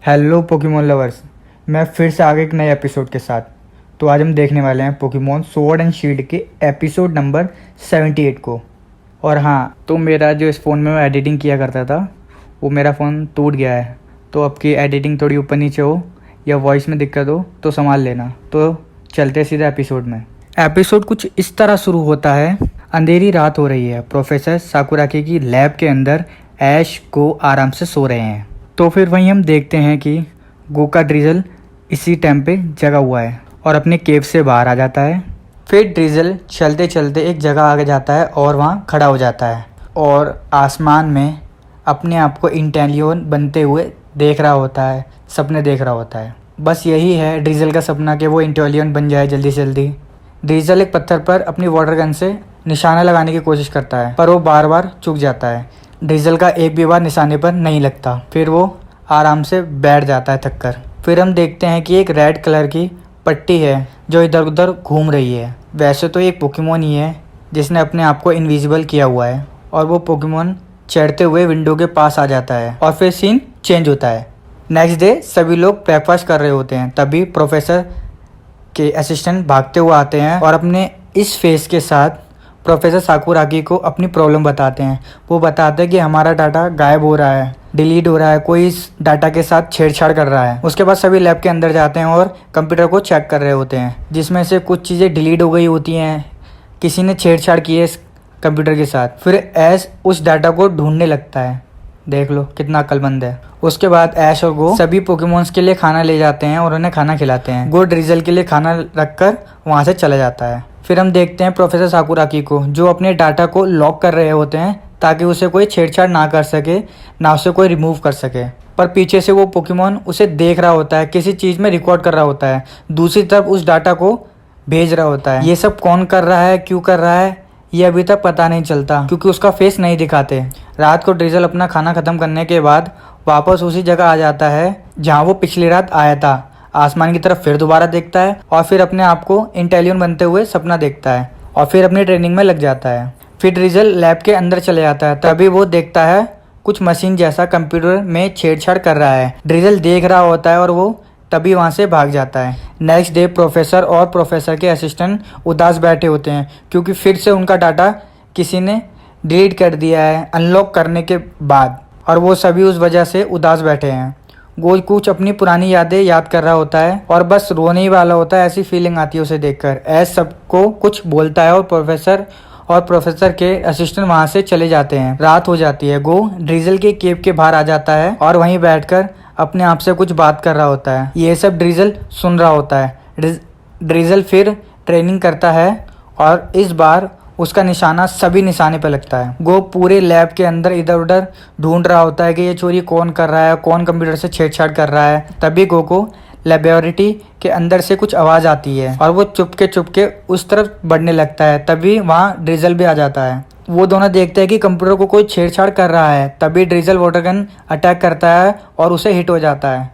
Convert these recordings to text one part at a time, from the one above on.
Hello Pokemon lovers, मैं फिर से आ गया एक नए एपिसोड के साथ। तो आज हम देखने वाले हैं पोकेमोन स्वॉर्ड एंड शील्ड के एपिसोड नंबर 78 को। और हाँ, तो मेरा जो इस फ़ोन में मैं एडिटिंग किया करता था वो मेरा फ़ोन टूट गया है। तो अब की एडिटिंग थोड़ी ऊपर नीचे हो या वॉइस में दिक्कत हो तो संभाल लेना। तो चलते सीधे एपिसोड में। एपिसोड कुछ इस तरह शुरू होता है। अंधेरी रात हो रही है। प्रोफेसर साकुराकी की लैब के अंदर ऐश को आराम से सो रहे हैं। तो फिर वहीं हम देखते हैं कि गोका ड्रिजल इसी टाइम पे जगा हुआ है और अपने केव से बाहर आ जाता है। फिर ड्रिजल चलते चलते एक जगह आगे जाता है और वहाँ खड़ा हो जाता है और आसमान में अपने आप को इंटेलियन बनते हुए देख रहा होता है, सपने देख रहा होता है। बस यही है ड्रिजल का सपना कि वो इंटेलियन बन जाए जल्दी से जल्दी। ड्रिजल एक पत्थर पर अपनी वाटर गन से निशाना लगाने की कोशिश करता है पर वो बार बार चूक जाता है। ड्रिजल का एक भी बार निशाने पर नहीं लगता। फिर वो आराम से बैठ जाता है थक कर। फिर हम देखते हैं कि एक रेड कलर की पट्टी है जो इधर उधर घूम रही है। वैसे तो एक पोकेमोन ही है जिसने अपने आप को इनविजिबल किया हुआ है और वो पोकेमोन चढ़ते हुए विंडो के पास आ जाता है और फिर सीन चेंज होता है। नेक्स्ट डे सभी लोग ब्रेकफास्ट कर रहे होते हैं। तभी प्रोफेसर के असिस्टेंट भागते हुए आते हैं और अपने इस फेस के साथ प्रोफेसर साकुराकी को अपनी प्रॉब्लम बताते हैं। वो बताते हैं कि हमारा डाटा गायब हो रहा है, डिलीट हो रहा है, कोई इस डाटा के साथ छेड़छाड़ कर रहा है। उसके बाद सभी लैब के अंदर जाते हैं और कंप्यूटर को चेक कर रहे होते हैं जिसमें से कुछ चीज़ें डिलीट हो गई होती हैं। किसी ने छेड़छाड़ की है इस कंप्यूटर के साथ। फिर ऐश उस डाटा को ढूंढने लगता है। देख लो कितना अक्लमंद है। उसके बाद ऐश और गो सभी पोकेमोन्स के लिए खाना ले जाते हैं और उन्हें खाना खिलाते हैं। गो ड्रिजल के लिए खाना रखकर वहाँ से चला जाता है। फिर हम देखते हैं प्रोफेसर साकुराकी को जो अपने डाटा को लॉक कर रहे होते हैं ताकि उसे कोई छेड़छाड़ ना कर सके, ना उसे कोई रिमूव कर सके। पर पीछे से वो पोकेमोन उसे देख रहा होता है, किसी चीज़ में रिकॉर्ड कर रहा होता है, दूसरी तरफ उस डाटा को भेज रहा होता है। ये सब कौन कर रहा है, क्यों कर रहा है, ये अभी तक पता नहीं चलता क्योंकि उसका फेस नहीं दिखाते। रात को ड्रिजल अपना खाना ख़त्म करने के बाद वापस उसी जगह आ जाता है जहाँ वो पिछली रात आया था। आसमान की तरफ फिर दोबारा देखता है और फिर अपने आप को इंटेलियन बनते हुए सपना देखता है और फिर अपनी ट्रेनिंग में लग जाता है। फिर ड्रिजल लैब के अंदर चले जाता है। तभी वो देखता है कुछ मशीन जैसा कंप्यूटर में छेड़छाड़ कर रहा है। ड्रिजल देख रहा होता है और वो तभी वहाँ से भाग जाता है। नेक्स्ट डे प्रोफेसर और प्रोफेसर के असिस्टेंट उदास बैठे होते हैं क्योंकि फिर से उनका डाटा किसी ने डिलीट कर दिया है अनलॉक करने के बाद, और वो सभी उस वजह से उदास बैठे हैं। गो कुछ अपनी पुरानी यादें याद कर रहा होता है और बस रोने ही वाला होता है, ऐसी फीलिंग आती है उसे देखकर। ऐश सबको कुछ बोलता है और प्रोफेसर के असिस्टेंट वहां से चले जाते हैं। रात हो जाती है। गो ड्रिजल के केव के बाहर आ जाता है और वहीं बैठकर अपने आप से कुछ बात कर रहा होता है। ये सब ड्रिजल सुन रहा होता है। ड्रिजल फिर ट्रेनिंग करता है और इस बार उसका निशाना सभी निशाने पर लगता है। गो पूरे लैब के अंदर इधर उधर ढूंढ रहा होता है कि ये चोरी कौन कर रहा है, कौन कंप्यूटर से छेड़छाड़ कर रहा है। तभी गो को लेबोरेटरी के अंदर से कुछ आवाज़ आती है और वो चुपके उस तरफ बढ़ने लगता है। तभी वहाँ ड्रिजल भी आ जाता है। वो दोनों देखते हैं कि कंप्यूटर को कोई छेड़छाड़ कर रहा है। तभी ड्रिजल वाटर गन अटैक करता है और उसे हिट हो जाता है।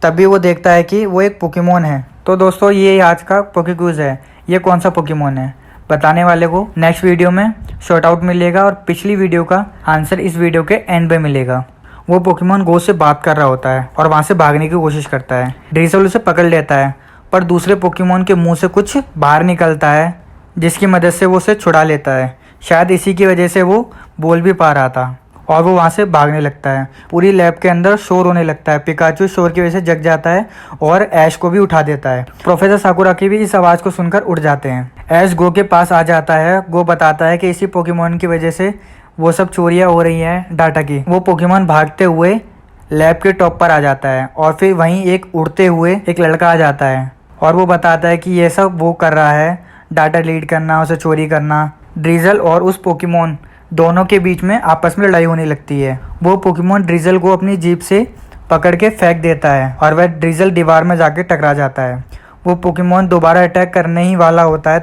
तभी वो देखता है कि वो एक पोकेमोन है। तो दोस्तों ये आज का पोके क्विज है। ये कौन सा पोकेमोन है बताने वाले को नेक्स्ट वीडियो में शॉर्ट आउट मिलेगा और पिछली वीडियो का आंसर इस वीडियो के एंड में मिलेगा। वो पोकेमोन गो से बात कर रहा होता है और वहाँ से भागने की कोशिश करता है। ड्रिजल उसे पकड़ लेता है पर दूसरे पोकेमोन के मुंह से कुछ बाहर निकलता है जिसकी मदद से वो उसे छुड़ा लेता है। शायद इसी की वजह से वो बोल भी पा रहा था और वो वहाँ से भागने लगता है। पूरी लैब के अंदर शोर होने लगता है। पिकाचू शोर की वजह से जग जाता है और ऐश को भी उठा देता है। प्रोफेसर साकुराकी भी इस आवाज़ को सुनकर उठ जाते हैं। ऐश गो के पास आ जाता है। गो बताता है कि इसी पोकेमोन की वजह से वो सब चोरियाँ हो रही हैं डाटा की। वो पोकेमोन भागते हुए लैब के टॉप पर आ जाता है और फिर वहीं एक उड़ते हुए एक लड़का आ जाता है और वो बताता है कि ये सब वो कर रहा है, डाटा डिलीट करना, उसे चोरी करना। ड्रिजल और उस पोकेमोन दोनों के बीच में आपस में लड़ाई होने लगती है। वो पोकेमोन ड्रिजल को अपनी जीप से पकड़ के फेंक देता है और वह ड्रिजल दीवार में जाके टकरा जाता है। वो पोकेमोन दोबारा अटैक करने ही वाला होता है।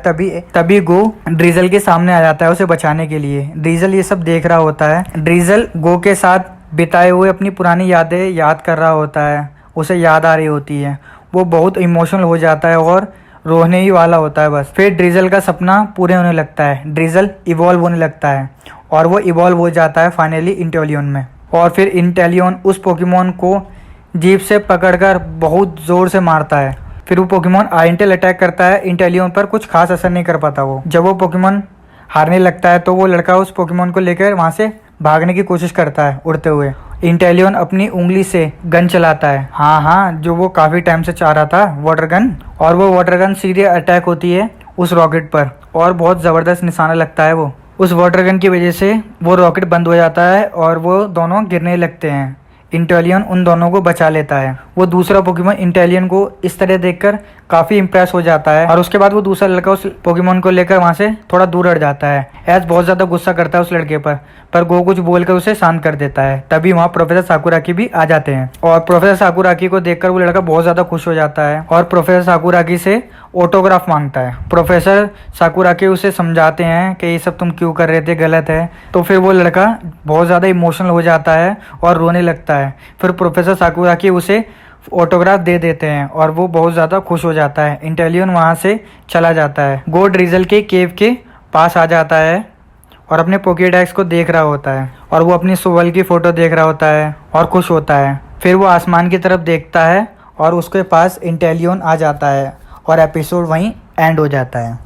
तभी गो ड्रिजल के सामने आ जाता है उसे बचाने के लिए। ड्रिजल ये सब देख रहा होता है। ड्रिजल गो के साथ बिताए हुए अपनी पुरानी यादें याद कर रहा होता है। उसे याद आ रही होती है। वो बहुत इमोशनल हो जाता है और रोने ही वाला होता है बस। फिर ड्रिजल का सपना पूरे होने लगता है। ड्रिजल इवॉल्व होने लगता है और वो इवॉल्व हो जाता है फाइनली इंटेलियन में। और फिर इंटेलियन उस पोकेमोन को जीभ से पकड़कर बहुत ज़ोर से मारता है। फिर वो पोकेमोन आइंटेल अटैक करता है। इंटेलियन पर कुछ खास असर नहीं कर पाता वो। जब वो पोकेमोन हारने लगता है तो वो लड़का उस पोकेमोन को लेकर वहाँ से भागने की कोशिश करता है उड़ते हुए। इंटेलियन अपनी उंगली से गन चलाता है, हाँ, जो वो काफ़ी टाइम से चाह रहा था, वाटर गन। और वो वाटर गन सीधे अटैक होती है उस रॉकेट पर और बहुत ज़बरदस्त निशाना लगता है वो। उस वाटर गन की वजह से वो रॉकेट बंद हो जाता है और वो दोनों गिरने लगते हैं। इंटेलियन उन दोनों को बचा लेता है। वो दूसरा पोकेमोन इंटेलियन को इस तरह देखकर काफ़ी इंप्रेस हो जाता है और उसके बाद वो दूसरा लड़का उस पोकेमोन को लेकर वहाँ से थोड़ा दूर हट जाता है। एज बहुत ज़्यादा गुस्सा करता है उस लड़के पर गो कुछ बोलकर उसे शांत कर देता है। तभी वहाँ प्रोफेसर साकुराकी भी आ जाते हैं और प्रोफेसर साकुराकी को देखकर वो लड़का बहुत ज़्यादा खुश हो जाता है और प्रोफेसर साकुराकी से ऑटोग्राफ मांगता है। प्रोफेसर साकुराकी उसे समझाते हैं कि ये सब तुम क्यों कर रहे थे, गलत है। तो फिर वो लड़का बहुत ज़्यादा इमोशनल हो जाता है और रोने लगता है। फिर प्रोफेसर साकुराकी उसे ऑटोग्राफ दे देते हैं और वो बहुत ज़्यादा खुश हो जाता है। इंटेलियन वहाँ से चला जाता है, गोड रीजल के केव के पास आ जाता है और अपने पोकेडेक्स को देख रहा होता है और वो अपनी सोवल की फ़ोटो देख रहा होता है और खुश होता है। फिर वो आसमान की तरफ देखता है और उसके पास इंटेलियन आ जाता है और एपिसोड वहीं एंड हो जाता है।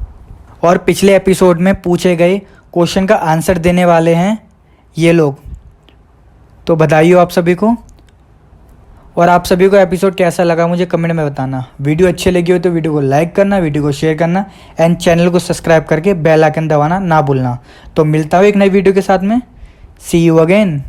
और पिछले एपिसोड में पूछे गए क्वेश्चन का आंसर देने वाले हैं ये लोग। तो बधाई आप सभी को। और आप सभी को एपिसोड कैसा लगा मुझे कमेंट में बताना। वीडियो अच्छी लगी हो तो वीडियो को लाइक करना, वीडियो को शेयर करना एंड चैनल को सब्सक्राइब करके बेल आइकन दबाना ना भूलना। तो मिलता हूँ एक नई वीडियो के साथ में। सी यू अगेन।